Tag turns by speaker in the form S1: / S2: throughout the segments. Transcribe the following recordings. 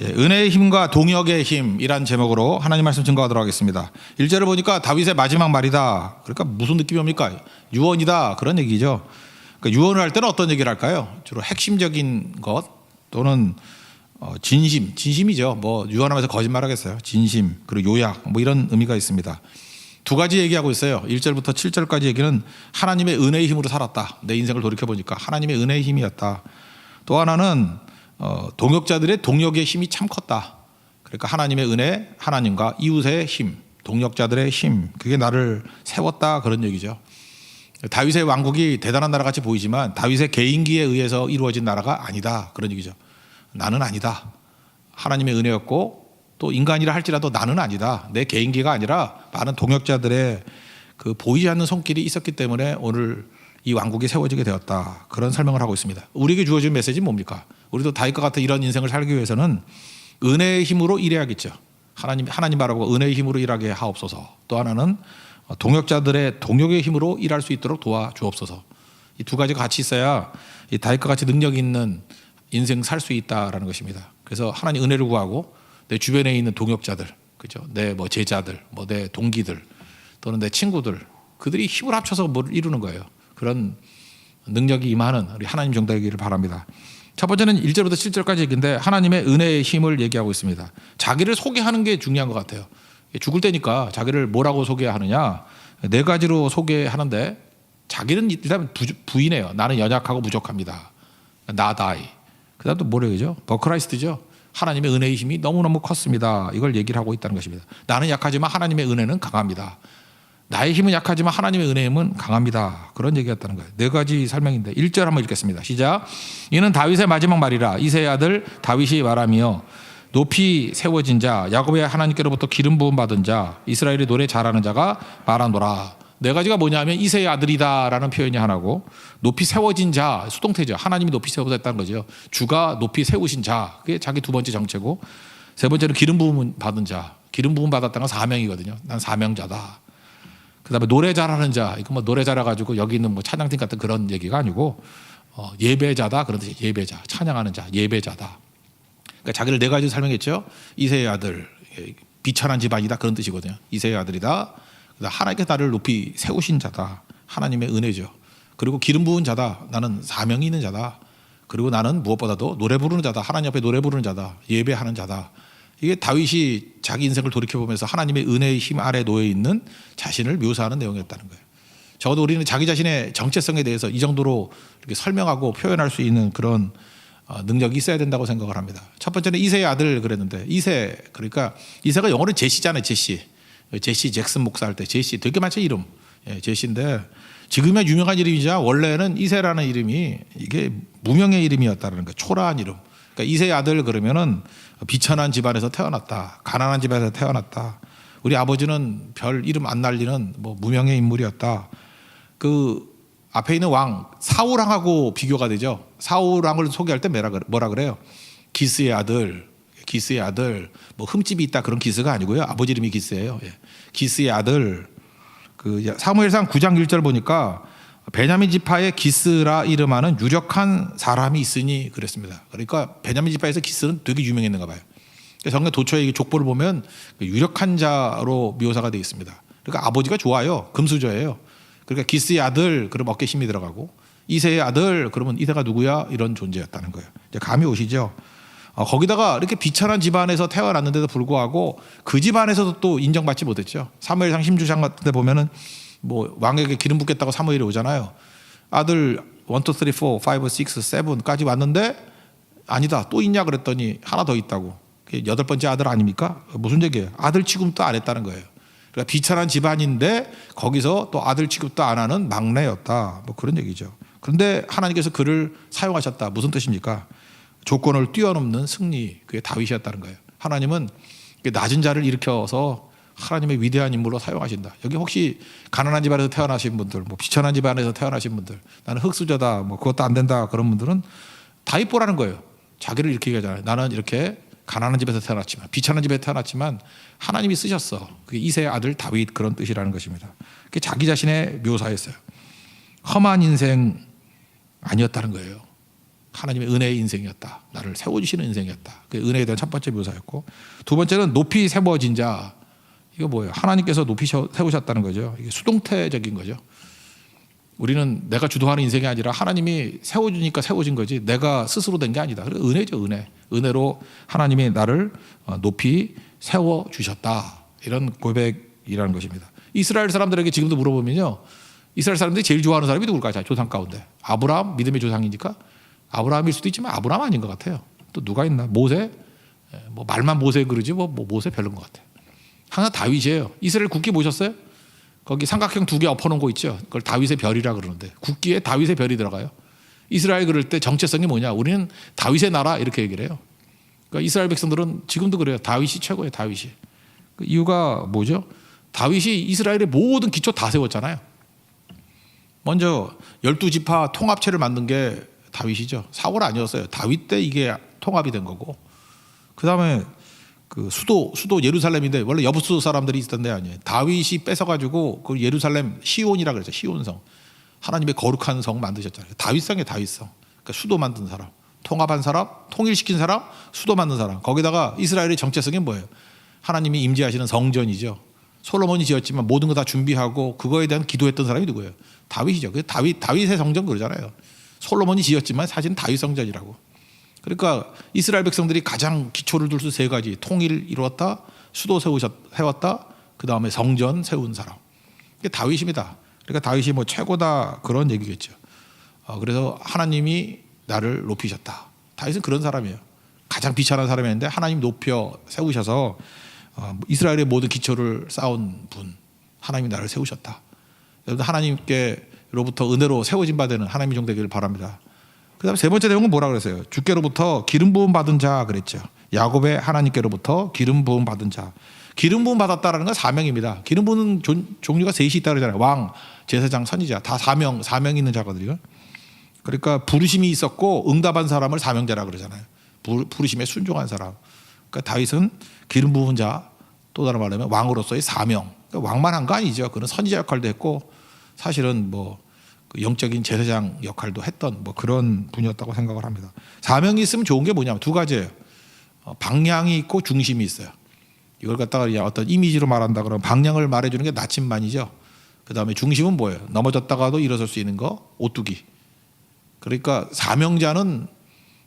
S1: 은혜의 힘과 동역의 힘이란 제목으로 하나님 말씀 증거하도록 하겠습니다. 1절을 보니까 다윗의 마지막 말이다. 그러니까 무슨 느낌이 옵니까? 유언이다, 그런 얘기죠. 그러니까 유언을 할 때는 어떤 얘기를 할까요? 주로 핵심적인 것 또는 진심이죠. 뭐 유언하면서 거짓말하겠어요. 진심, 그리고 요약, 뭐 이런 의미가 있습니다. 두 가지 얘기하고 있어요. 1절부터 7절까지 얘기는 하나님의 은혜의 힘으로 살았다. 내 인생을 돌이켜보니까 하나님의 은혜의 힘이었다. 또 하나는 동역자들의 동역의 힘이 참 컸다. 그러니까 하나님의 은혜, 하나님과 이웃의 힘, 동역자들의 힘, 그게 나를 세웠다, 그런 얘기죠. 다윗의 왕국이 대단한 나라 같이 보이지만 다윗의 개인기에 의해서 이루어진 나라가 아니다, 그런 얘기죠. 나는 아니다. 하나님의 은혜였고 또 인간이라 할지라도 나는 아니다. 내 개인기가 아니라 많은 동역자들의 그 보이지 않는 손길이 있었기 때문에 오늘 이 왕국이 세워지게 되었다, 그런 설명을 하고 있습니다. 우리에게 주어진 메시지는 뭡니까? 우리도 다윗과 같은 이런 인생을 살기 위해서는 은혜의 힘으로 일해야겠죠. 하나님 바라보고 은혜의 힘으로 일하게 하옵소서. 또 하나는 동역자들의 동역의 힘으로 일할 수 있도록 도와주옵소서. 이 두 가지가 같이 있어야 이 다윗과 같이 능력 있는 인생 살 수 있다라는 것입니다. 그래서 하나님 은혜를 구하고 내 주변에 있는 동역자들, 그죠? 내 뭐 제자들, 뭐 내 동기들 또는 내 친구들, 그들이 힘을 합쳐서 뭘 이루는 거예요. 그런 능력이 임하는 우리 하나님 정도이기를 바랍니다. 첫 번째는 1절부터 7절까지 얘기인데 하나님의 은혜의 힘을 얘기하고 있습니다. 자기를 소개하는 게 중요한 것 같아요. 죽을 때니까 자기를 뭐라고 소개하느냐, 네 가지로 소개하는데 자기는 일단 부인해요. 나는 연약하고 부족합니다. 나다이. 그 다음 또 뭐라고 그러죠? 버크라이스트죠. 하나님의 은혜의 힘이 너무너무 컸습니다. 이걸 얘기를 하고 있다는 것입니다. 나는 약하지만 하나님의 은혜는 강합니다. 나의 힘은 약하지만 하나님의 은혜의 힘은 강합니다. 그런 얘기였다는 거예요. 네 가지 설명인데 1절 한번 읽겠습니다. 시작. 이는 다윗의 마지막 말이라. 이새의 아들 다윗이 말하며 높이 세워진 자, 야곱의 하나님께로부터 기름 부음 받은 자, 이스라엘의 노래 잘하는 자가 말하노라. 네 가지가 뭐냐면 이새의 아들이다라는 표현이 하나고, 높이 세워진 자, 수동태죠. 하나님이 높이 세워졌다는 거죠. 주가 높이 세우신 자, 그게 자기 두 번째 정체고, 세 번째는 기름 부음 받은 자. 기름 부음 받았다는 건 사명이거든요. 난 사명자다. 그 다음에 노래 잘하는 자, 이거 뭐 노래 잘해가지고 여기 있는 뭐 찬양팀 같은 그런 얘기가 아니고 예배자다, 그런 뜻이 예배자, 찬양하는 자, 예배자다. 그러니까 자기를 네 가지 설명했죠. 이새의 아들, 비천한 집안이다, 그런 뜻이거든요. 이새의 아들이다. 하나님께서 나를 높이 세우신 자다. 하나님의 은혜죠. 그리고 기름 부은 자다. 나는 사명이 있는 자다. 그리고 나는 무엇보다도 노래 부르는 자다. 하나님 앞에 노래 부르는 자다. 예배하는 자다. 이게 다윗이 자기 인생을 돌이켜보면서 하나님의 은혜의 힘 아래 놓여 있는 자신을 묘사하는 내용이었다는 거예요. 적어도 우리는 자기 자신의 정체성에 대해서 이 정도로 이렇게 설명하고 표현할 수 있는 그런 능력이 있어야 된다고 생각을 합니다. 첫 번째는 이새의 아들 그랬는데, 이새, 그러니까 이새가 영어로 제시잖아요. 제시 잭슨 목사 할 때 제시 되게 많죠, 이름. 제시인데 지금은 유명한 이름이자 원래는 이새라는 이름이 이게 무명의 이름이었다는 거예요. 초라한 이름. 그러니까 이새의 아들 그러면은 비천한 집안에서 태어났다, 가난한 집안에서 태어났다. 우리 아버지는 별 이름 안 날리는 뭐 무명의 인물이었다. 그 앞에 있는 왕 사울왕하고 비교가 되죠. 사울왕을 소개할 때 뭐라 그래요? 기스의 아들, 뭐 흠집이 있다, 그런 기스가 아니고요. 아버지 이름이 기스예요. 기스의 아들. 그 사무엘상 9장 1절 보니까 베냐민 지파의 기스라 이름하는 유력한 사람이 있으니 그랬습니다. 그러니까 베냐민 지파에서 기스는 되게 유명했는가 봐요. 성경 도처의 족보를 보면 유력한 자로 묘사가 되어 있습니다. 그러니까 아버지가 좋아요. 금수저예요. 그러니까 기스의 아들, 그럼 어깨 힘이 들어가고, 이새의 아들, 그러면 이새가 누구야? 이런 존재였다는 거예요. 이제 감이 오시죠? 거기다가 이렇게 비천한 집안에서 태어났는데도 불구하고 그 집안에서도 또 인정받지 못했죠. 사무엘상 16장 같은 데 보면은 뭐 왕에게 기름 붓겠다고 사무엘이 오잖아요. 아들 1, 2, 3, 4, 5, 6, 7까지 왔는데 아니다, 또 있냐 그랬더니 하나 더 있다고. 여덟 번째 아들 아닙니까? 무슨 얘기예요? 아들 취급도 안 했다는 거예요. 그러니까 비천한 집안인데 거기서 또 아들 취급도 안 하는 막내였다, 뭐 그런 얘기죠. 그런데 하나님께서 그를 사용하셨다. 무슨 뜻입니까? 조건을 뛰어넘는 승리, 그게 다윗이었다는 거예요. 하나님은 낮은 자를 일으켜서 하나님의 위대한 인물로 사용하신다. 여기 혹시 가난한 집안에서 태어나신 분들, 뭐 비천한 집안에서 태어나신 분들, 나는 흑수저다, 뭐 그것도 안 된다, 그런 분들은 다윗 보라는 거예요. 자기를 이렇게 얘기하잖아요. 나는 이렇게 가난한 집에서 태어났지만, 비천한 집에 태어났지만 하나님이 쓰셨어. 그게 이새의 아들 다윗, 그런 뜻이라는 것입니다. 그게 자기 자신의 묘사였어요. 험한 인생 아니었다는 거예요. 하나님의 은혜의 인생이었다. 나를 세워주시는 인생이었다. 그 은혜에 대한 첫 번째 묘사였고, 두 번째는 높이 세워진 자. 이거 뭐예요? 하나님께서 높이 세우셨다는 거죠. 이게 수동태적인 거죠. 우리는 내가 주도하는 인생이 아니라 하나님이 세워주니까 세워진 거지 내가 스스로 된 게 아니다. 은혜죠, 은혜. 은혜로 하나님이 나를 높이 세워주셨다. 이런 고백이라는 것입니다. 이스라엘 사람들에게 지금도 물어보면요, 이스라엘 사람들이 제일 좋아하는 사람이 누굴까요? 조상 가운데. 아브라함, 믿음의 조상이니까 아브라함일 수도 있지만 아브라함 아닌 것 같아요. 또 누가 있나? 모세? 뭐 말만 모세 그러지 뭐 모세 별론 것 같아요. 항상 다윗이에요. 이스라엘 국기 보셨어요? 거기 삼각형 2개 엎어놓은 거 있죠. 그걸 다윗의 별이라 그러는데 국기에 다윗의 별이 들어가요. 이스라엘 그럴 때 정체성이 뭐냐? 우리는 다윗의 나라 이렇게 얘기를 해요. 그러니까 이스라엘 백성들은 지금도 그래요. 다윗이 최고예요. 다윗이. 그 이유가 뭐죠? 다윗이 이스라엘의 모든 기초 다 세웠잖아요. 먼저 12지파 통합체를 만든 게 다윗이죠. 사울 아니었어요. 다윗 때 이게 통합이 된 거고. 그 다음에 그 수도 예루살렘인데 원래 여부수 사람들이 있던 데 아니에요. 다윗이 뺏어가지고 그 예루살렘 시온이라 그랬죠. 시온성. 하나님의 거룩한 성 만드셨잖아요. 다윗성이에요. 다윗성. 그러니까 수도 만든 사람, 통합한 사람, 통일시킨 사람, 수도 만든 사람. 거기다가 이스라엘의 정체성이 뭐예요? 하나님이 임재하시는 성전이죠. 솔로몬이 지었지만 모든 거 다 준비하고 그거에 대한 기도했던 사람이 누구예요? 다윗이죠. 다윗의 성전 그러잖아요. 솔로몬이 지었지만 사실은 다윗 성전이라고. 그러니까 이스라엘 백성들이 가장 기초를 둘 수 세 가지. 통일 이루었다, 수도 세웠다, 그 다음에 성전 세운 사람. 이게 다윗입니다. 그러니까 다윗이 뭐 최고다 그런 얘기겠죠. 그래서 하나님이 나를 높이셨다. 다윗은 그런 사람이에요. 가장 비천한 사람이었는데 하나님 높여 세우셔서 이스라엘의 모든 기초를 쌓은 분. 하나님이 나를 세우셨다. 여러분 하나님께로부터 은혜로 세워진 바 되는 하나님의 종 되기를 바랍니다. 그 다음에 세 번째 내용은 뭐라 그랬어요? 주께로부터 기름 부음 받은 자 그랬죠. 야곱의 하나님께로부터 기름 부음 받은 자. 기름 부음 받았다라는 건 사명입니다. 기름 부는 종류가 셋이 있다 그러잖아요. 왕, 제사장, 선지자. 다 사명 있는 자거든요. 그러니까 부르심이 있었고 응답한 사람을 사명자라 그러잖아요. 부르심에 순종한 사람. 그러니까 다윗은 기름 부은 자, 또 다른 말로 하면 왕으로서의 사명. 그러니까 왕만 한 거 아니죠. 그는 선지자 역할도 했고 사실은 뭐 영적인 제사장 역할도 했던 뭐 그런 분이었다고 생각을 합니다. 사명이 있으면 좋은 게 뭐냐면 두 가지예요. 방향이 있고 중심이 있어요. 이걸 갖다가 어떤 이미지로 말한다 그러면 방향을 말해주는 게 나침반이죠. 그 다음에 중심은 뭐예요? 넘어졌다가도 일어설 수 있는 거 오뚜기. 그러니까 사명자는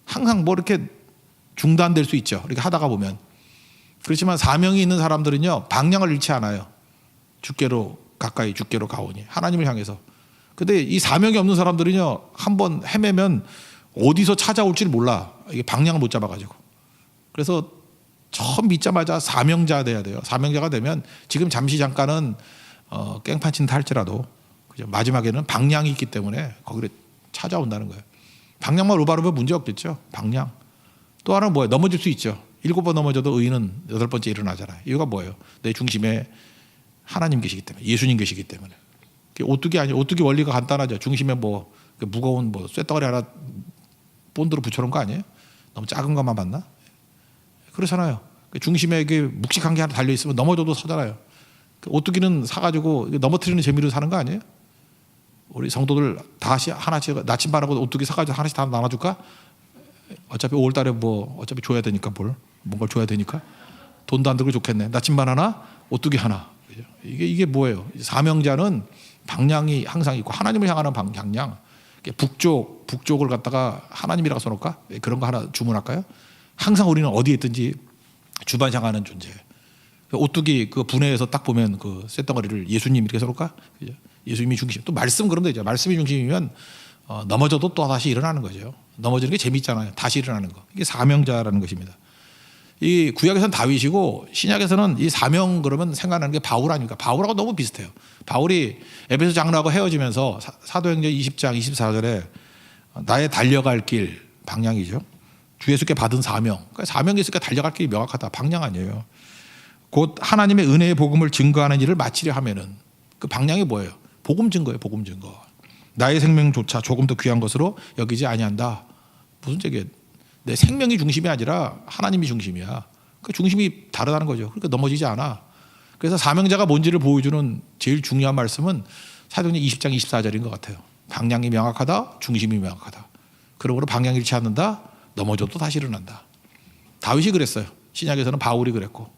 S1: 항상 뭐 이렇게 중단될 수 있죠. 이렇게 하다가 보면. 그렇지만 사명이 있는 사람들은요 방향을 잃지 않아요. 주께로 가까이 주께로 가오니 하나님을 향해서. 근데 이 사명이 없는 사람들은요 한번 헤매면 어디서 찾아올지 몰라. 이게 방향을 못 잡아가지고. 그래서 처음 믿자마자 사명자 돼야 돼요. 사명자가 되면 지금 잠시 잠깐은 깽판친다 할지라도 그죠? 마지막에는 방향이 있기 때문에 거기를 찾아온다는 거예요. 방향만 올바르면 문제 없겠죠. 방향. 또 하나는 뭐예요? 넘어질 수 있죠. 7번 넘어져도 의인은 8번째 일어나잖아요. 이유가 뭐예요? 내 중심에 하나님 계시기 때문에, 예수님 계시기 때문에. 오뚜기 아니에요. 오뚜기 원리가 간단하죠. 중심에 뭐 무거운 뭐 쇳덩어리 하나 본드로 붙여놓은 거 아니에요? 너무 작은 것만 봤나? 그렇잖아요. 중심에 이게 묵직한 게 하나 달려 있으면 넘어져도 서잖아요. 오뚜기는 사가지고 넘어뜨리는 재미로 사는 거 아니에요? 우리 성도들 다시 하나씩 나침반하고 오뚜기 사가지고 하나씩 다 나눠줄까? 어차피 5월달에 뭐 어차피 줘야 되니까 뭔가를 줘야 되니까 돈도 안 들고 좋겠네. 나침반 하나, 오뚜기 하나. 이게 뭐예요? 사명자는 방향이 항상 있고 하나님을 향하는 방향. 북쪽을 갖다가 하나님이라고 써놓을까? 그런 거 하나 주문할까요? 항상 우리는 어디에 있든지 주반 향하는 존재예요. 오뚜기 그 분해에서 딱 보면 그 쇳덩어리를 예수님 이렇게 써놓을까? 예수님이 중심. 또 말씀 그런 되죠. 말씀이 중심이면 넘어져도 또 다시 일어나는 거죠. 넘어지는 게 재밌잖아요. 다시 일어나는 거. 이게 사명자라는 것입니다. 이 구약에서는 다윗이고 신약에서는 이 사명 그러면 생각나는 게 바울 아닙니까? 바울하고 너무 비슷해요. 바울이 에베소 장로하고 헤어지면서 사도행전 20장 24절에 나의 달려갈 길 방향이죠. 주 예수께 받은 사명. 그러니까 사명이 있으니까 달려갈 길이 명확하다. 방향 아니에요. 곧 하나님의 은혜의 복음을 증거하는 일을 마치려 하면은 그 방향이 뭐예요? 복음 증거예요. 복음 증거. 나의 생명조차 조금 더 귀한 것으로 여기지 아니한다. 무슨 얘기예요? 내 생명이 중심이 아니라 하나님이 중심이야. 그 중심이 다르다는 거죠. 그러니까 넘어지지 않아. 그래서 사명자가 뭔지를 보여주는 제일 중요한 말씀은 사도행전 20장 24절인 것 같아요. 방향이 명확하다, 중심이 명확하다. 그러므로 방향 잃지 않는다. 넘어져도 다시 일어난다. 다윗이 그랬어요. 신약에서는 바울이 그랬고,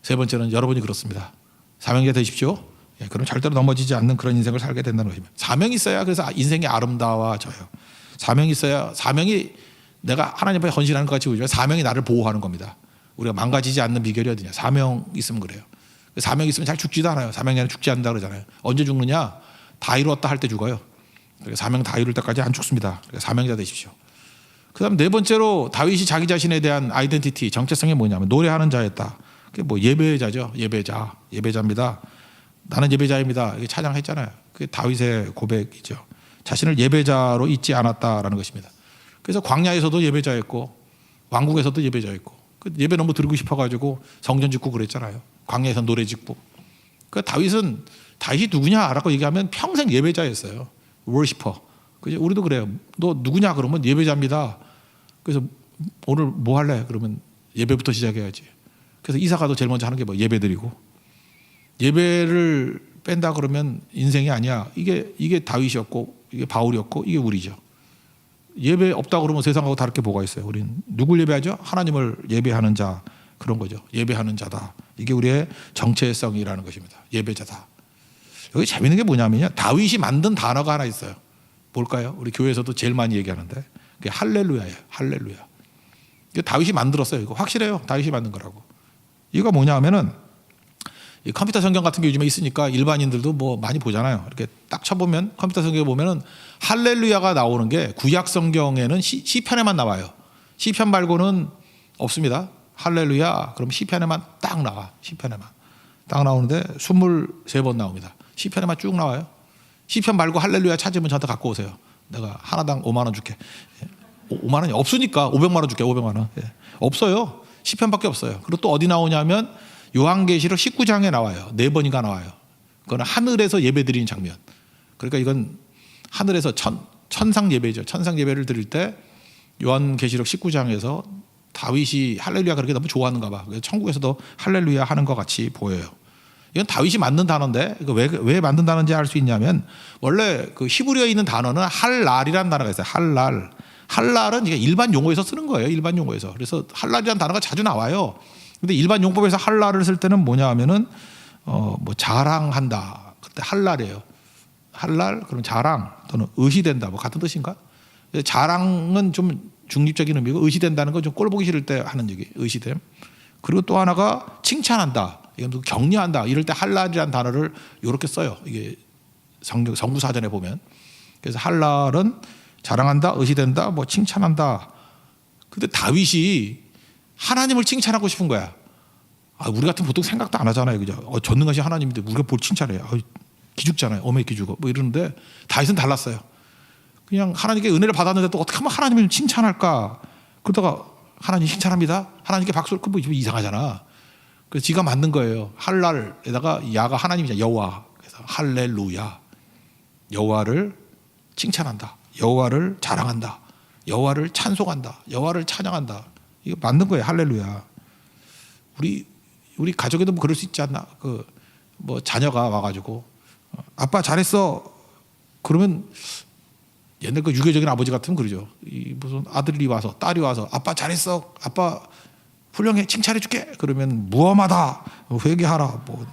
S1: 세 번째는 여러분이 그렇습니다. 사명자 되십시오. 예, 그럼 절대로 넘어지지 않는 그런 인생을 살게 된다는 것입니다. 사명이 있어야 그래서 인생이 아름다워져요. 사명이 있어야, 사명이 내가 하나님 앞에 헌신하는 것 같이 보이지만 사명이 나를 보호하는 겁니다. 우리가 망가지지 않는 비결이 어디냐? 사명 있으면 그래요. 사명 있으면 잘 죽지도 않아요. 사명자는 죽지 않는다 그러잖아요. 언제 죽느냐? 다 이루었다 할 때 죽어요. 사명 다 이룰 때까지 안 죽습니다. 사명자 되십시오. 그 다음 네 번째로 다윗이 자기 자신에 대한 아이덴티티, 정체성이 뭐냐면 노래하는 자였다. 그게 뭐 예배자죠. 예배자입니다. 나는 예배자입니다. 이게 찬양했잖아요. 그게 다윗의 고백이죠. 자신을 예배자로 잊지 않았다라는 것입니다. 그래서 광야에서도 예배자였고 왕국에서도 예배자였고, 그 예배 너무 드리고 싶어가지고 성전 짓고 그랬잖아요. 광야에서 노래 짓고. 그 다윗이 누구냐라고 얘기하면 평생 예배자였어요. 워시퍼. 그죠? 우리도 그래요. 너 누구냐 그러면 예배자입니다. 그래서 오늘 뭐 할래? 그러면 예배부터 시작해야지. 그래서 이사가도 제일 먼저 하는 게 뭐 예배 드리고, 예배를 뺀다 그러면 인생이 아니야. 이게 다윗이었고, 이게 바울이었고, 이게 우리죠. 예배 없다 그러면 세상하고 다를 게 뭐가 있어요? 우린 누굴 예배하죠? 하나님을 예배하는 자, 그런 거죠. 예배하는 자다. 이게 우리의 정체성이라는 것입니다. 예배자다. 여기 재밌는 게 뭐냐면요, 다윗이 만든 단어가 하나 있어요. 뭘까요? 우리 교회에서도 제일 많이 얘기하는데 그게 할렐루야예요. 할렐루야. 이거 다윗이 만들었어요. 이거 확실해요. 다윗이 만든 거라고. 이거 뭐냐면은 이 컴퓨터 성경 같은 게 요즘에 있으니까 일반인들도 뭐 많이 보잖아요. 이렇게 딱 쳐보면 컴퓨터 성경에 보면은 할렐루야가 나오는 게 구약 성경에는 시편에만 나와요. 시편 말고는 없습니다. 할렐루야. 그럼 시편에만 딱 나와. 시편에만 딱 나오는데 23번 나옵니다. 시편에만 쭉 나와요. 시편 말고 할렐루야 찾으면 저한테 갖고 오세요. 내가 하나당 5만 원 줄게. 5만 원이 없으니까 500만 원 줄게. 500만 원. 없어요. 시편밖에 없어요. 그리고 또 어디 나오냐면 요한계시록 19장에 나와요. 4번인가 나와요. 그건 하늘에서 예배 드리는 장면. 그러니까 이건 하늘에서 천상 예배죠. 천상 예배를 드릴 때 요한계시록 19장에서 다윗이 할렐루야 그렇게 너무 좋아하는가 봐. 그래서 천국에서도 할렐루야 하는 것 같이 보여요. 이건 다윗이 만든 단어인데 이거 왜 만든 단어인지 알 수 있냐면 원래 그 히브리어에 있는 단어는 할랄이라는 단어가 있어요. 할랄. 할랄은 이게 일반 용어에서 쓰는 거예요. 일반 용어에서. 그래서 할랄이라는 단어가 자주 나와요. 근데 일반 용법에서 할랄을 쓸 때는 뭐냐 하면은 뭐 자랑한다. 그때 할랄이에요. 할랄 그럼 자랑 또는 의시된다. 뭐 같은 뜻인가? 자랑은 좀 중립적인 의미고 의시된다는 건 좀 꼴 보기 싫을 때 하는 얘기. 의시됨. 그리고 또 하나가 칭찬한다. 이건 격려한다. 이럴 때 할랄이라는 단어를 이렇게 써요. 이게 성구 사전에 보면. 그래서 할랄은 자랑한다, 의시된다, 뭐 칭찬한다. 근데 다윗이 하나님을 칭찬하고 싶은 거야. 우리 같은 보통 생각도 안 하잖아요. 그죠? 전능하신 하나님인데 우리가 뭘 칭찬해요? 기죽잖아요. 어메 기죽어. 뭐 이러는데 다윗은 달랐어요. 그냥 하나님께 은혜를 받았는데 또 어떻게 하면 하나님을 칭찬할까? 그러다가 하나님 칭찬합니다. 하나님께 박수를 그 뭐 이상하잖아. 그래서 지가 만든 거예요. 할랄에다가 야가 하나님이잖아. 여호와. 그래서 할렐루야. 여호와를 칭찬한다. 여호와를 자랑한다. 여호와를 찬송한다. 여호와를 찬양한다. 이거 만든 거예요. 할렐루야. 우리 가족에도 뭐 그럴 수 있지 않나? 뭐 자녀가 와가지고 아빠 잘했어. 그러면 옛날 그 유교적인 아버지 같으면 그러죠. 무슨 아들이 와서 딸이 와서 아빠 잘했어. 아빠 훌륭해. 칭찬해줄게. 그러면 무엄하다. 회개하라. 뭐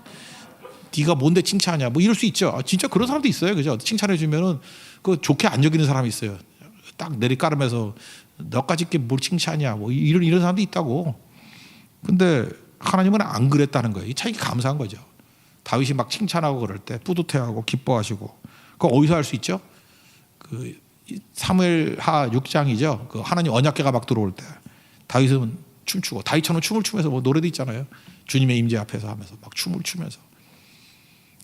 S1: 네가 뭔데 칭찬하냐. 뭐 이럴 수 있죠. 진짜 그런 사람도 있어요. 그죠? 칭찬해주면은 그 좋게 안 여기는 사람이 있어요. 딱 내리깔으면서 너까지 게 뭘 칭찬이야. 뭐 이런 사람도 있다고. 근데 하나님은 안 그랬다는 거예요. 이 차이가 감사한 거죠. 다윗이 막 칭찬하고 그럴 때 뿌듯해하고 기뻐하시고. 그거 어디서 할 수 있죠? 그 사무엘하 6장이죠. 그 하나님 언약궤가 막 들어올 때 다윗은 춤추고 다윗처럼 춤을 추면서 뭐 노래도 있잖아요. 주님의 임재 앞에서 하면서 막 춤을 추면서.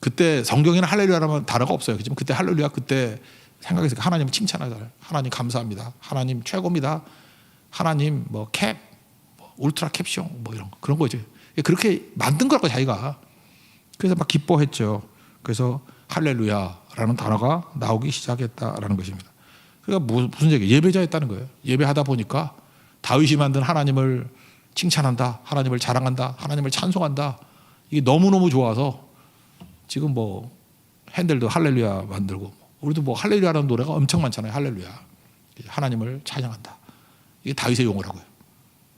S1: 그때 성경에는 할렐루야라면 단어가 없어요. 그렇지만 그때 할렐루야 그때 생각해서 하나님을 칭찬하잖아요. 하나님 감사합니다. 하나님 최고입니다. 하나님 뭐 캡, 뭐 울트라 캡숑 뭐 이런 거 그런 거죠. 그렇게 만든 거라고 자기가. 그래서 막 기뻐했죠. 그래서 할렐루야라는 단어가 나오기 시작했다라는 것입니다. 그러니까 무슨 얘기? 예배자였다는 거예요. 예배하다 보니까 다윗이 만든 하나님을 칭찬한다, 하나님을 자랑한다, 하나님을 찬송한다. 이게 너무너무 좋아서 지금 뭐 핸델도 할렐루야 만들고 우리도 뭐 할렐루야라는 노래가 엄청 많잖아요. 할렐루야. 하나님을 찬양한다. 이게 다윗의 용어라고요.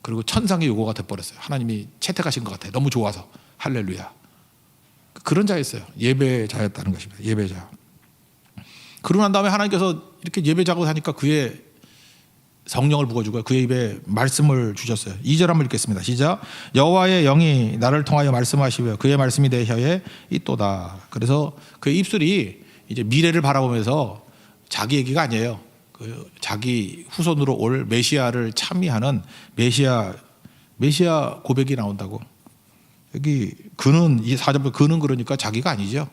S1: 그리고 천상의 요구가 돼버렸어요. 하나님이 채택하신 것 같아요. 너무 좋아서. 할렐루야. 그런 자였어요. 예배자였다는 것입니다. 예배자. 그러고 난 다음에 하나님께서 이렇게 예배자고 하니까 그의 성령을 부어주고 그의 입에 말씀을 주셨어요. 2절 한번 읽겠습니다. 시작. 여호와의 영이 나를 통하여 말씀하시며 그의 말씀이 내 혀에 있도다. 그래서 그의 입술이 이제 미래를 바라보면서 자기 얘기가 아니에요. 자기 후손으로 올 메시아를 찬미하는 메시아 고백이 나온다고. 여기 그는 이 4절부터 그는 그러니까 자기가 아니죠.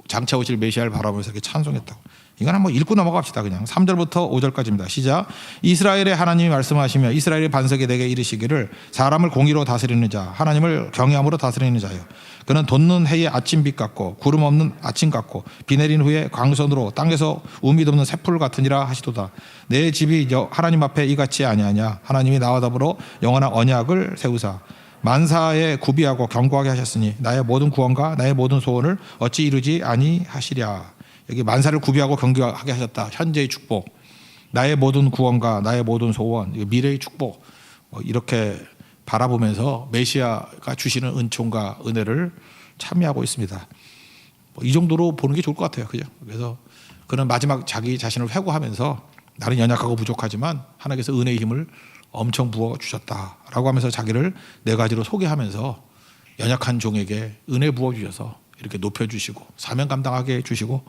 S1: 장차 오실 메시아를 바라보면서 이렇게 찬송했다고. 이건 한번 읽고 넘어갑시다. 그냥 3절부터 5절까지입니다. 시작. 이스라엘의 하나님이 말씀하시며 이스라엘의 반석에 내게 이르시기를 사람을 공의로 다스리는 자 하나님을 경외함으로 다스리는 자요. 그는 돋는 해의 아침빛 같고 구름 없는 아침 같고 비 내린 후에 광선으로 땅에서 우미 덮는 새풀 같으니라 하시도다. 내 집이 하나님 앞에 이같이 아니하냐. 하나님이 나와 더불어 영원한 언약을 세우사 만사에 구비하고 견고하게 하셨으니 나의 모든 구원과 나의 모든 소원을 어찌 이루지 아니하시랴. 여기 만사를 구비하고 견고하게 하셨다. 현재의 축복, 나의 모든 구원과 나의 모든 소원, 미래의 축복, 이렇게 바라보면서 메시아가 주시는 은총과 은혜를 참여하고 있습니다. 이 정도로 보는 게 좋을 것 같아요. 그죠? 그래서 그는 마지막 자기 자신을 회고하면서 나는 연약하고 부족하지만 하나님께서 은혜의 힘을 엄청 부어 주셨다라고 하면서 자기를 네 가지로 소개하면서 연약한 종에게 은혜 부어 주셔서 이렇게 높여 주시고 사명 감당하게 해 주시고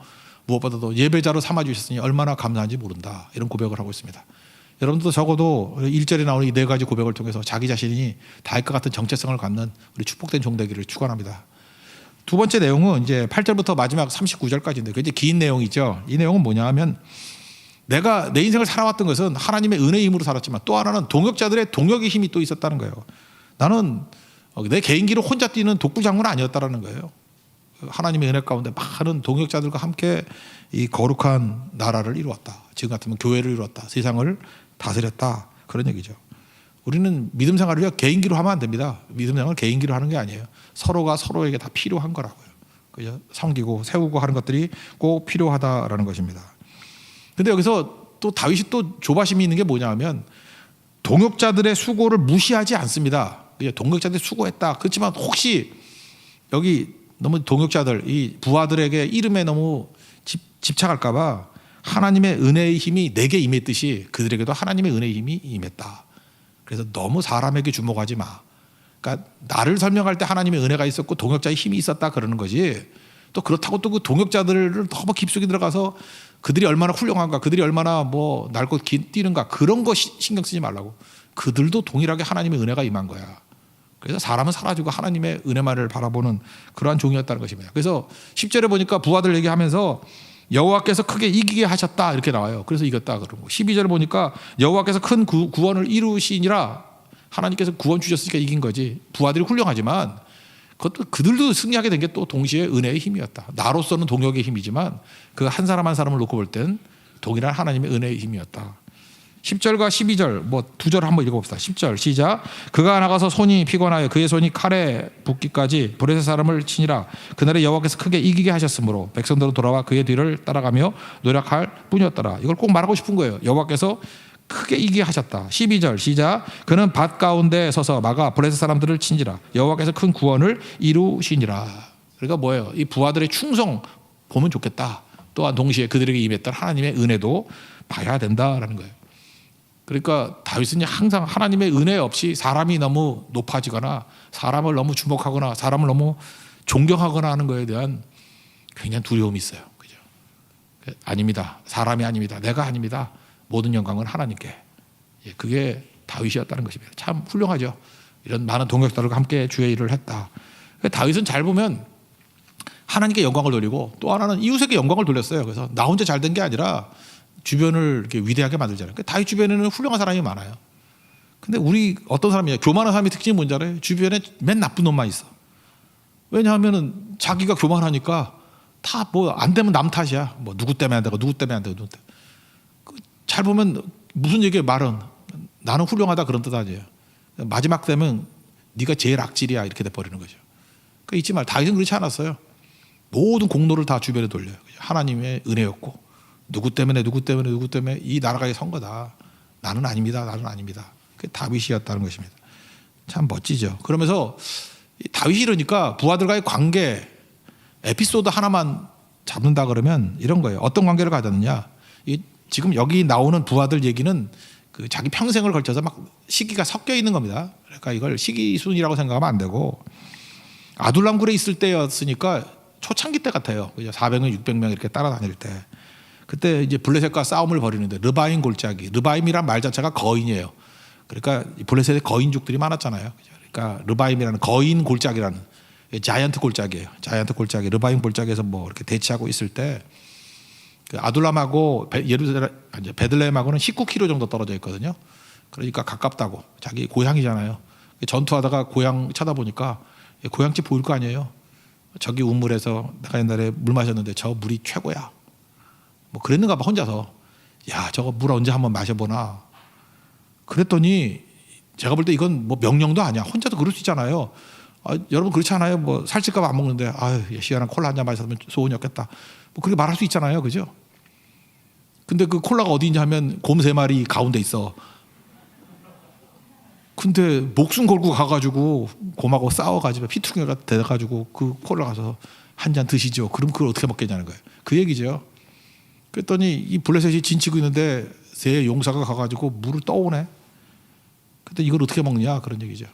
S1: 무엇보다도 예배자로 삼아 주셨으니 얼마나 감사한지 모른다. 이런 고백을 하고 있습니다. 여러분들도 적어도 1절에 나오는 이 네 가지 고백을 통해서 자기 자신이 다윗과 같은 정체성을 갖는 우리 축복된 종 되기를 축원합니다. 두 번째 내용은 이제 8절부터 마지막 39절까지인데 굉장히 긴 내용이죠. 이 내용은 뭐냐 하면 내가 내 인생을 살아왔던 것은 하나님의 은혜의 힘으로 살았지만 또 하나는 동역자들의 동역의 힘이 또 있었다는 거예요. 나는 내 개인기로 혼자 뛰는 독불장군 아니었다라는 거예요. 하나님의 은혜 가운데 많은 동역자들과 함께 이 거룩한 나라를 이루었다. 지금 같으면 교회를 이루었다. 세상을 다스렸다. 그런 얘기죠. 우리는 믿음 생활을 개인기로 하면 안 됩니다. 믿음 생활을 개인기로 하는 게 아니에요. 서로가 서로에게 다 필요한 거라고요. 그죠? 섬기고 세우고 하는 것들이 꼭 필요하다라는 것입니다. 근데 여기서 또 다윗이 또 조바심이 있는 게 뭐냐 하면 동역자들의 수고를 무시하지 않습니다. 동역자들이 수고했다. 그렇지만 혹시 여기 너무 동역자들, 이 부하들에게 이름에 너무 집착할까 봐 하나님의 은혜의 힘이 내게 임했듯이 그들에게도 하나님의 은혜의 힘이 임했다. 그래서 너무 사람에게 주목하지 마. 그러니까 나를 설명할 때 하나님의 은혜가 있었고 동역자의 힘이 있었다 그러는 거지. 또 그렇다고 또 그 동역자들을 너무 깊숙이 들어가서 그들이 얼마나 훌륭한가, 그들이 얼마나 뭐 날고 뛰는가 그런 거 신경 쓰지 말라고. 그들도 동일하게 하나님의 은혜가 임한 거야. 그래서 사람은 사라지고 하나님의 은혜만을 바라보는 그러한 종이었다는 것입니다. 그래서 10절에 보니까 부하들 얘기하면서 여호와께서 크게 이기게 하셨다 이렇게 나와요. 그래서 이겼다 그러고 12절에 보니까 여호와께서 큰 구원을 이루시니라. 하나님께서 구원 주셨으니까 이긴 거지. 부하들이 훌륭하지만 그것도 그들도 승리하게 된 게 또 동시에 은혜의 힘이었다. 나로서는 동역의 힘이지만 그 한 사람 한 사람을 놓고 볼 땐 동일한 하나님의 은혜의 힘이었다. 10절과 12절 뭐 두 절 한번 읽어봅시다. 10절 시작. 그가 나가서 손이 피곤하여 그의 손이 칼에 붓기까지 브레셋 사람을 치니라. 그날에 여호와께서 크게 이기게 하셨으므로 백성들은 돌아와 그의 뒤를 따라가며 노력할 뿐이었더라. 이걸 꼭 말하고 싶은 거예요. 여호와께서 크게 이기게 하셨다. 12절 시작. 그는 밭 가운데 서서 막아 브레셋 사람들을 친지라. 여호와께서 큰 구원을 이루시니라. 그러니까 뭐예요? 이 부하들의 충성 보면 좋겠다. 또한 동시에 그들에게 임했던 하나님의 은혜도 봐야 된다라는 거예요. 그러니까 다윗은 항상 하나님의 은혜 없이 사람이 너무 높아지거나 사람을 너무 주목하거나 사람을 너무 존경하거나 하는 것에 대한 굉장히 두려움이 있어요. 그죠? 아닙니다. 사람이 아닙니다. 내가 아닙니다. 모든 영광은 하나님께. 그게 다윗이었다는 것입니다. 참 훌륭하죠. 이런 많은 동역자들과 함께 주의 일을 했다. 다윗은 잘 보면 하나님께 영광을 돌리고 또 하나는 이웃에게 영광을 돌렸어요. 그래서 나 혼자 잘 된 게 아니라 주변을 이렇게 위대하게 만들잖아요. 다윗 주변에는 훌륭한 사람이 많아요. 근데 우리 어떤 사람이냐? 교만한 사람의 특징이 뭔지 알아요? 주변에 맨 나쁜 놈만 있어. 왜냐하면은 자기가 교만하니까 다 뭐 안 되면 남 탓이야. 뭐 누구 때문에 안 되고 누구 때문에 안 되고 누구 때문에. 잘 보면 무슨 얘기에 말은 나는 훌륭하다 그런 뜻 아니에요. 마지막 되면 네가 제일 악질이야 이렇게 돼버리는 거죠. 그러니까 잊지 말. 다윗은 그렇지 않았어요. 모든 공로를 다 주변에 돌려요. 하나님의 은혜였고 누구 때문에 이 나라가 선 거다. 나는 아닙니다. 그게 다윗이었다는 것입니다. 참 멋지죠. 그러면서 다윗이 이러니까 부하들과의 관계 에피소드 하나만 잡는다 그러면 이런 거예요. 어떤 관계를 가졌느냐. 지금 여기 나오는 부하들 얘기는 그 자기 평생을 걸쳐서 막 시기가 섞여 있는 겁니다. 그러니까 이걸 시기순이라고 생각하면 안 되고 아둘람 굴에 있을 때였으니까 초창기 때 같아요. 400명, 600명 이렇게 따라다닐 때. 그때 이제 블레셋과 싸움을 벌이는데 르바임 골짜기. 르바임이란 말 자체가 거인이에요. 그러니까 블레셋에 거인족들이 많았잖아요. 그러니까 르바임이라는 거인 골짜기라는 자이언트 골짜기예요. 자이언트 골짜기. 르바임 골짜기에서 뭐 이렇게 대치하고 있을 때 그 아둘람하고 베들레헴하고는 19km 정도 떨어져 있거든요. 그러니까 가깝다고. 자기 고향이잖아요. 전투하다가 고향 쳐다보니까 고향집 보일 거 아니에요. 저기 우물에서 내가 옛날에 물 마셨는데 저 물이 최고야. 뭐 그랬는가 봐 혼자서. 야 저거 물 언제 한번 마셔보나. 그랬더니 제가 볼 때 이건 뭐 명령도 아니야. 혼자도 그럴 수 있잖아요. 여러분 그렇지 않아요? 뭐 살찔까 봐 안 먹는데 아유 시원한 콜라 한 잔 마셨으면 소원이 없겠다. 뭐 그렇게 말할 수 있잖아요. 그죠? 근데 그 콜라가 어디 있냐 하면 곰 3마리 가운데 있어. 근데 목숨 걸고 가가지고 곰하고 싸워가지고 피투성이가 돼가지고 그 콜라 가서 한 잔 드시죠. 그럼 그걸 어떻게 먹겠냐는 거예요. 그 얘기죠. 그랬더니 이 블레셋이 진치고 있는데 세 용사가 가가지고 물을 떠오네. 근데 이걸 어떻게 먹냐 그런 얘기죠.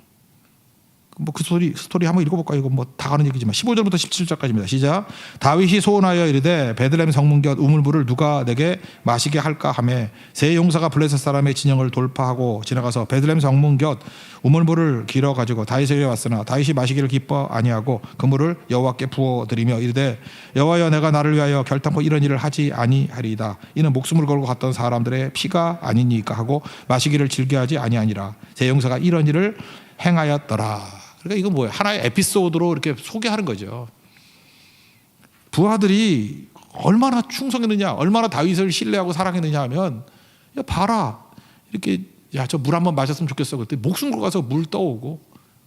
S1: 뭐 그 스토리 한번 읽어볼까요? 이거 뭐 다 가는 얘기지만 15절부터 17절까지입니다. 시작. 다윗이 소원하여 이르되 베들레헴 성문 곁 우물물을 누가 내게 마시게 할까 하매 세 용사가 블레셋 사람의 진영을 돌파하고 지나가서 베들레헴 성문 곁 우물물을 길어 가지고 다윗에게 왔으나 다윗이 마시기를 기뻐 아니하고 그 물을 여호와께 부어 드리며 이르되 여호와여 내가 나를 위하여 결탄코 이런 일을 하지 아니하리이다. 이는 목숨을 걸고 갔던 사람들의 피가 아니니까 하고 마시기를 즐겨하지 아니하니라. 세 용사가 이런 일을 행하였더라. 그러니까 이거 뭐예요? 하나의 에피소드로 이렇게 소개하는 거죠. 부하들이 얼마나 충성했느냐, 얼마나 다윗을 신뢰하고 사랑했느냐 하면 야 봐라 이렇게 야 저 물 한번 마셨으면 좋겠어. 그때 목숨 걸고 가서 물 떠오고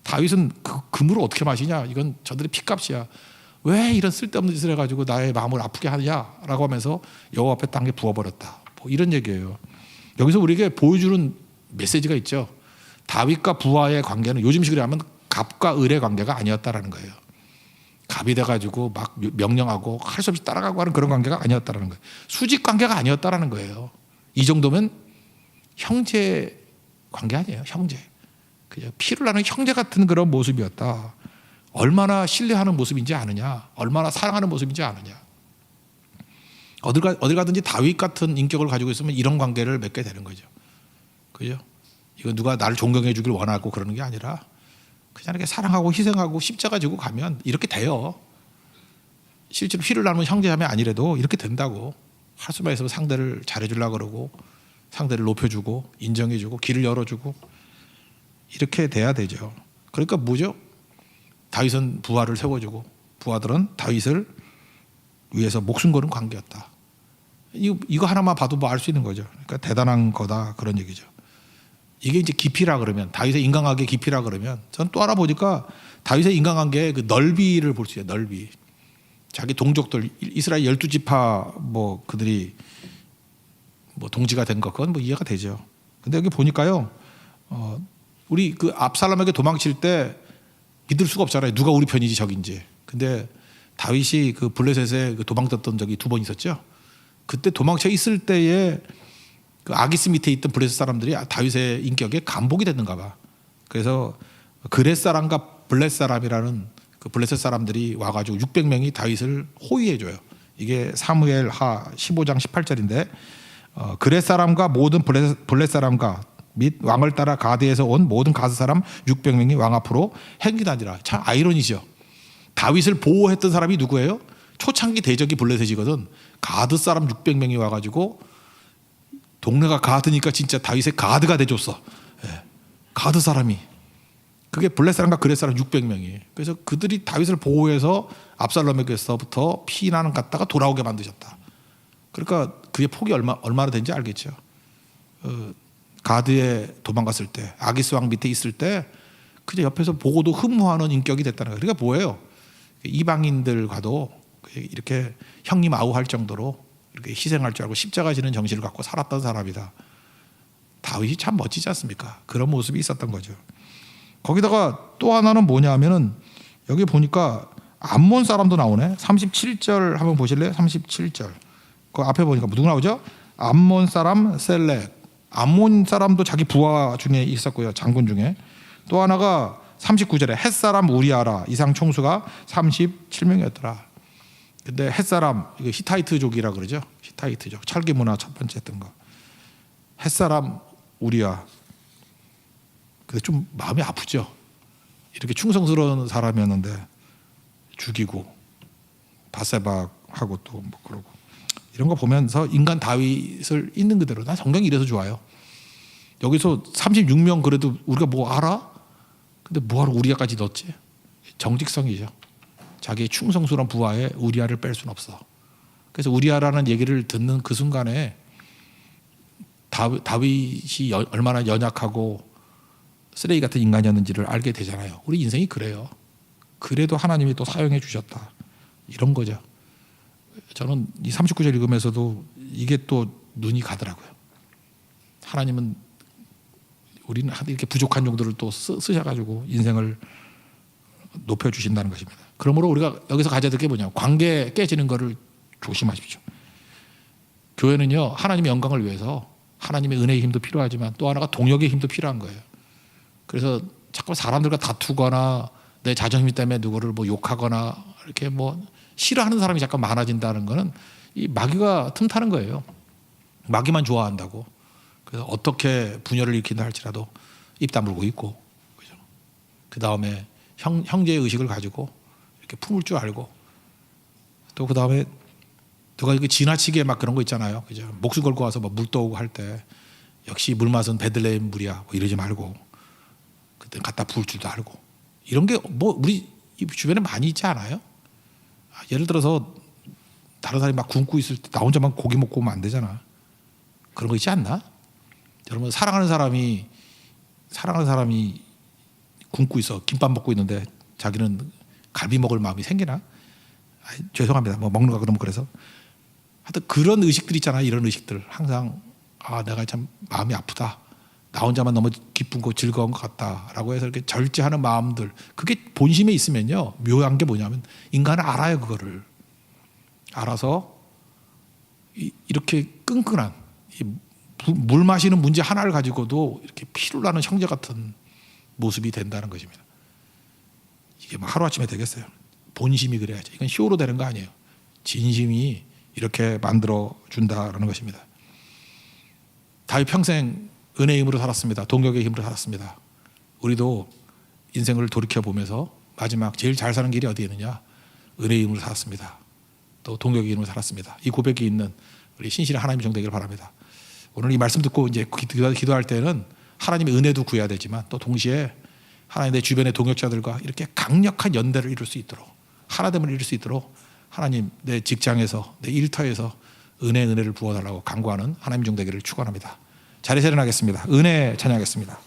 S1: 다윗은 그 물을 어떻게 마시냐? 이건 저들의 피값이야. 왜 이런 쓸데없는 짓을 해가지고 나의 마음을 아프게 하냐라고 하면서 여호와 앞에 땅에 부어버렸다. 뭐 이런 얘기예요. 여기서 우리에게 보여주는 메시지가 있죠. 다윗과 부하의 관계는 요즘식으로 하면 갑과 을의 관계가 아니었다라는 거예요. 갑이 돼가지고 막 명령하고 할 수 없이 따라가고 하는 그런 관계가 아니었다라는 거예요. 수직 관계가 아니었다라는 거예요. 이 정도면 형제 관계 아니에요. 형제. 그냥 피를 나는 형제 같은 그런 모습이었다. 얼마나 신뢰하는 모습인지 아느냐, 얼마나 사랑하는 모습인지 아느냐. 어딜 가든지 다윗 같은 인격을 가지고 있으면 이런 관계를 맺게 되는 거죠. 그죠? 이거 누가 나를 존경해 주길 원하고 그러는 게 아니라 그냥 이렇게 사랑하고 희생하고 십자가 지고 가면 이렇게 돼요. 실제로 피를 나누는 형제자매 아니래도 이렇게 된다고. 할 수만 있으면 상대를 잘해주려고 그러고 상대를 높여주고 인정해주고 길을 열어주고 이렇게 돼야 되죠. 그러니까 뭐죠? 다윗은 부하를 세워주고 부하들은 다윗을 위해서 목숨 거는 관계였다. 이거 하나만 봐도 뭐 알 수 있는 거죠. 그러니까 대단한 거다 그런 얘기죠. 이게 이제 깊이라 그러면 다윗의 인간관계 깊이라 그러면 저는 또 하나 보니까 다윗의 인간관계의 그 넓이를 볼 수 있어요. 넓이. 자기 동족들 이스라엘 12지파 뭐 그들이 뭐 동지가 된 것 그건 뭐 이해가 되죠. 근데 여기 보니까요. 우리 그 압살롬에게 도망칠 때 믿을 수가 없잖아요. 누가 우리 편이지 적인지. 근데 다윗이 그 블레셋에 그 도망쳤던 적이 2번 있었죠. 그때 도망쳐 있을 때에 그 아기스 밑에 있던 블레셋 사람들이 다윗의 인격에 감복이 됐는가 봐. 그래서 그렛 사람과 블렛 사람이라는 그 블레셋 사람들이 와가지고 600명이 다윗을 호위해줘요. 이게 사무엘 하 15장 18절인데 그렛 사람과 모든 블렛 사람과 및 왕을 따라 가드에서 온 모든 가드 사람 600명이 왕 앞으로 행진하니라. 참 아이러니죠. 다윗을 보호했던 사람이 누구예요? 초창기 대적이 블레셋이거든. 가드 사람 600명이 와가지고 동네가 가드니까 진짜 다윗의 가드가 돼줬어. 예. 가드 사람이. 그게 블렛 사람과 그렛 사람 600명이. 그래서 그들이 다윗을 보호해서 압살롬에게서부터 피난을 갔다가 돌아오게 만드셨다. 그러니까 그의 폭이 얼마나 된지 알겠죠. 가드에 도망갔을 때, 아기스 왕 밑에 있을 때 그저 옆에서 보고도 흠모하는 인격이 됐다는 거예요. 그러니까 뭐예요? 이방인들과도 이렇게 형님 아우할 정도로 이렇게 희생할 줄 알고 십자가 지는 정신을 갖고 살았던 사람이다. 다윗이 참 멋지지 않습니까? 그런 모습이 있었던 거죠. 거기다가 또 하나는 뭐냐 하면은 여기 보니까 암몬 사람도 나오네. 37절 한번 보실래요? 37절. 그 앞에 보니까 누구 나오죠? 암몬 사람 셀렉. 암몬 사람도 자기 부하 중에 있었고요. 장군 중에. 또 하나가 39절에 햇사람 우리아라. 이상 총수가 37명이었더라. 근데 햇사람, 이거 히타이트족이라 그러죠. 히타이트족. 찰기 문화 첫 번째 했던 거. 햇사람 우리아. 근데 좀 마음이 아프죠. 이렇게 충성스러운 사람이었는데 죽이고 바세박하고 또 뭐 그러고 이런 거 보면서 인간 다윗을 있는 그대로 난 성경이 이래서 좋아요. 여기서 36명 그래도 우리가 뭐 알아? 근데 뭐하러 우리아까지 넣었지? 정직성이죠. 자기의 충성스러운 부하에 우리아를 뺄 수는 없어. 그래서 우리아라는 얘기를 듣는 그 순간에 다윗이 얼마나 연약하고 쓰레기 같은 인간이었는지를 알게 되잖아요. 우리 인생이 그래요. 그래도 하나님이 또 사용해 주셨다. 이런 거죠. 저는 이 39절 읽으면서도 이게 또 눈이 가더라고요. 하나님은 우리는 이렇게 부족한 정도를 또 쓰셔가지고 인생을 높여주신다는 것입니다. 그러므로 우리가 여기서 가져야 될 게 뭐냐. 관계 깨지는 거를 조심하십시오. 교회는요. 하나님의 영광을 위해서 하나님의 은혜의 힘도 필요하지만 또 하나가 동역의 힘도 필요한 거예요. 그래서 자꾸 사람들과 다투거나 내 자존심 때문에 누구를 뭐 욕하거나 이렇게 뭐 싫어하는 사람이 잠깐 많아진다는 거는 이 마귀가 틈타는 거예요. 마귀만 좋아한다고. 그래서 어떻게 분열을 일으킨다 할지라도 입 다물고 있고, 그죠? 그 다음에 형제의 의식을 가지고 이렇게 품을 줄 알고, 또 그 다음에 누가 이렇게 지나치게 막 그런 거 있잖아요, 그죠? 목숨 걸고 와서 막 물 떠오고 할 때 역시 물 맛은 베들레헴 물이야, 뭐 이러지 말고 그때 갖다 부을 줄도 알고. 이런 게 뭐 우리 주변에 많이 있지 않아요? 예를 들어서 다른 사람이 막 굶고 있을 때 나 혼자만 고기 먹고 오면 안 되잖아. 그런 거 있지 않나? 여러분 사랑하는 사람이 굶고 있어. 김밥 먹고 있는데 자기는 갈비 먹을 마음이 생기나? 죄송합니다. 뭐 먹는 거 그러면 그래서 하여튼 그런 의식들 있잖아요. 이런 의식들 항상 내가 참 마음이 아프다. 나 혼자만 너무 기쁘고 즐거운 것 같다라고 해서 이렇게 절제하는 마음들, 그게 본심에 있으면요 묘한 게 뭐냐면 인간은 알아요. 그거를 알아서 이렇게 끈끈한 물 마시는 문제 하나를 가지고도 이렇게 피를 나는 형제 같은 모습이 된다는 것입니다. 이게 뭐 하루아침에 되겠어요. 본심이 그래야지. 이건 쇼로 되는 거 아니에요. 진심이 이렇게 만들어 준다라는 것입니다. 다윗 평생 은혜의 힘으로 살았습니다. 동역의 힘으로 살았습니다. 우리도 인생을 돌이켜보면서 마지막 제일 잘 사는 길이 어디에 있느냐? 은혜의 힘으로 살았습니다. 또 동역의 힘으로 살았습니다. 이 고백이 있는 우리 신실한 하나님의 종 되기를 바랍니다. 오늘 이 말씀 듣고 이제 기도할 때는 하나님의 은혜도 구해야 되지만 또 동시에 하나님 내 주변의 동역자들과 이렇게 강력한 연대를 이룰 수 있도록, 하나됨을 이룰 수 있도록 하나님 내 직장에서 내 일터에서 은혜를 부어달라고 간구하는 하나님의 종 되기를 축원합니다. 자리에 일어나겠습니다. 은혜 찬양하겠습니다.